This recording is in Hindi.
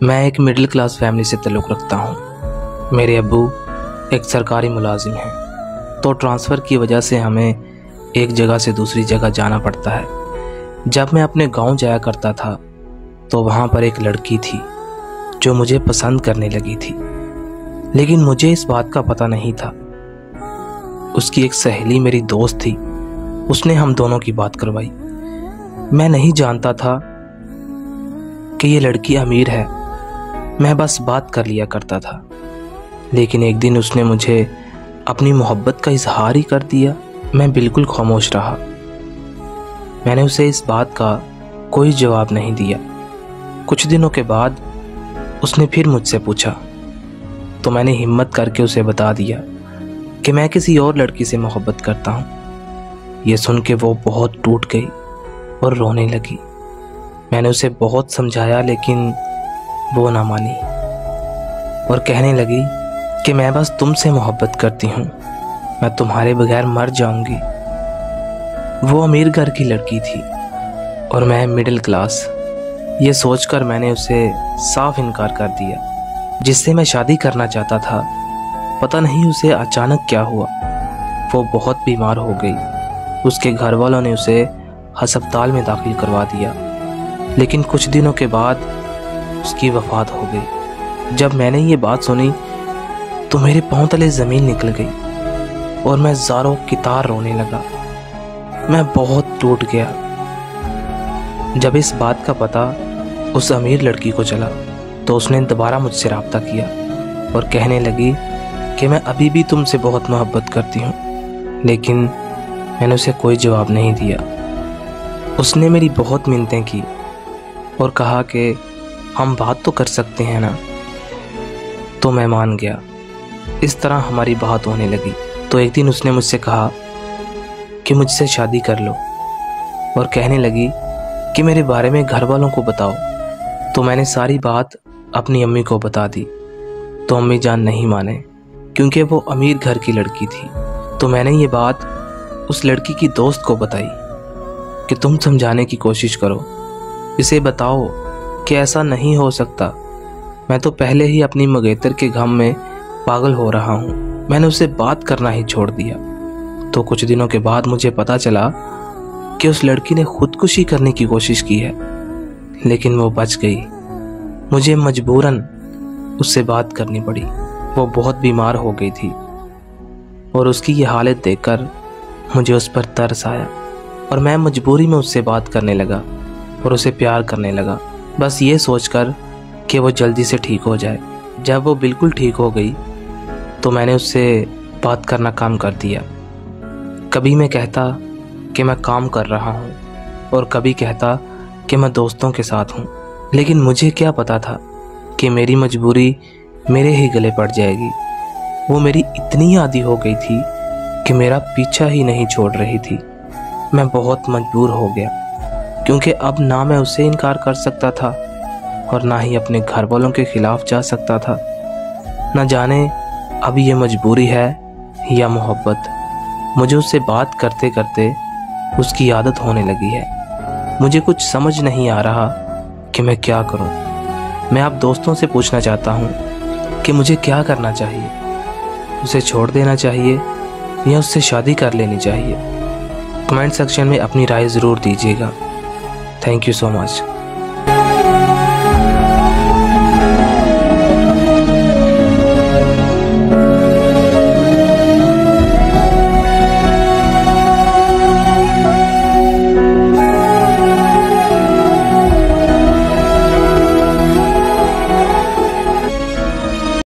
मैं एक मिडिल क्लास फैमिली से ताल्लुक़ रखता हूँ। मेरे अब्बू एक सरकारी मुलाजिम हैं, तो ट्रांसफ़र की वजह से हमें एक जगह से दूसरी जगह जाना पड़ता है। जब मैं अपने गांव जाया करता था तो वहाँ पर एक लड़की थी जो मुझे पसंद करने लगी थी, लेकिन मुझे इस बात का पता नहीं था। उसकी एक सहेली मेरी दोस्त थी, उसने हम दोनों की बात करवाई। मैं नहीं जानता था कि ये लड़की अमीर है, मैं बस बात कर लिया करता था। लेकिन एक दिन उसने मुझे अपनी मोहब्बत का इजहार ही कर दिया। मैं बिल्कुल खामोश रहा। मैंने उसे इस बात का कोई जवाब नहीं दिया। कुछ दिनों के बाद उसने फिर मुझसे पूछा, तो मैंने हिम्मत करके उसे बता दिया कि मैं किसी और लड़की से मोहब्बत करता हूँ। ये सुन के वो बहुत टूट गई और रोने लगी। मैंने उसे बहुत समझाया, लेकिन वो ना मानी और कहने लगी कि मैं बस तुमसे मोहब्बत करती हूँ, मैं तुम्हारे बगैर मर जाऊंगी। वो अमीर घर की लड़की थी और मैं मिडिल क्लास। ये सोचकर मैंने उसे साफ इनकार कर दिया। जिससे मैं शादी करना चाहता था, पता नहीं उसे अचानक क्या हुआ, वो बहुत बीमार हो गई। उसके घर वालों ने उसे अस्पताल में दाखिल करवा दिया, लेकिन कुछ दिनों के बाद उसकी वफ़ात हो गई। जब मैंने ये बात सुनी तो मेरे पांव तले ज़मीन निकल गई और मैं ज़ारों की तार रोने लगा। मैं बहुत टूट गया। जब इस बात का पता उस अमीर लड़की को चला तो उसने दोबारा मुझसे रब्ता किया और कहने लगी कि मैं अभी भी तुमसे बहुत मोहब्बत करती हूँ, लेकिन मैंने उसे कोई जवाब नहीं दिया। उसने मेरी बहुत मिन्नतें की और कहा कि हम बात तो कर सकते हैं ना, तो मैं मान गया। इस तरह हमारी बात होने लगी। तो एक दिन उसने मुझसे कहा कि मुझसे शादी कर लो और कहने लगी कि मेरे बारे में घर वालों को बताओ। तो मैंने सारी बात अपनी अम्मी को बता दी, तो अम्मी जान नहीं माने क्योंकि वो अमीर घर की लड़की थी। तो मैंने ये बात उस लड़की की दोस्त को बताई कि तुम समझाने की कोशिश करो, इसे बताओ कि ऐसा नहीं हो सकता। मैं तो पहले ही अपनी मंगेतर के गम में पागल हो रहा हूँ। मैंने उसे बात करना ही छोड़ दिया। तो कुछ दिनों के बाद मुझे पता चला कि उस लड़की ने खुदकुशी करने की कोशिश की है, लेकिन वो बच गई। मुझे मजबूरन उससे बात करनी पड़ी। वो बहुत बीमार हो गई थी और उसकी ये हालत देखकर मुझे उस पर तरस आया और मैं मजबूरी में उससे बात करने लगा और उसे प्यार करने लगा, बस ये सोचकर कि वो जल्दी से ठीक हो जाए। जब वो बिल्कुल ठीक हो गई तो मैंने उससे बात करना काम कर दिया। कभी मैं कहता कि मैं काम कर रहा हूँ और कभी कहता कि मैं दोस्तों के साथ हूँ, लेकिन मुझे क्या पता था कि मेरी मजबूरी मेरे ही गले पड़ जाएगी। वो मेरी इतनी आदी हो गई थी कि मेरा पीछा ही नहीं छोड़ रही थी। मैं बहुत मजबूर हो गया, क्योंकि अब ना मैं उसे इनकार कर सकता था और ना ही अपने घर वालों के खिलाफ जा सकता था। न जाने अब ये मजबूरी है या मोहब्बत। मुझे उससे बात करते करते उसकी आदत होने लगी है। मुझे कुछ समझ नहीं आ रहा कि मैं क्या करूं। मैं आप दोस्तों से पूछना चाहता हूं कि मुझे क्या करना चाहिए। उसे छोड़ देना चाहिए या उससे शादी कर लेनी चाहिए? कमेंट सेक्शन में अपनी राय ज़रूर दीजिएगा। Thank you so much.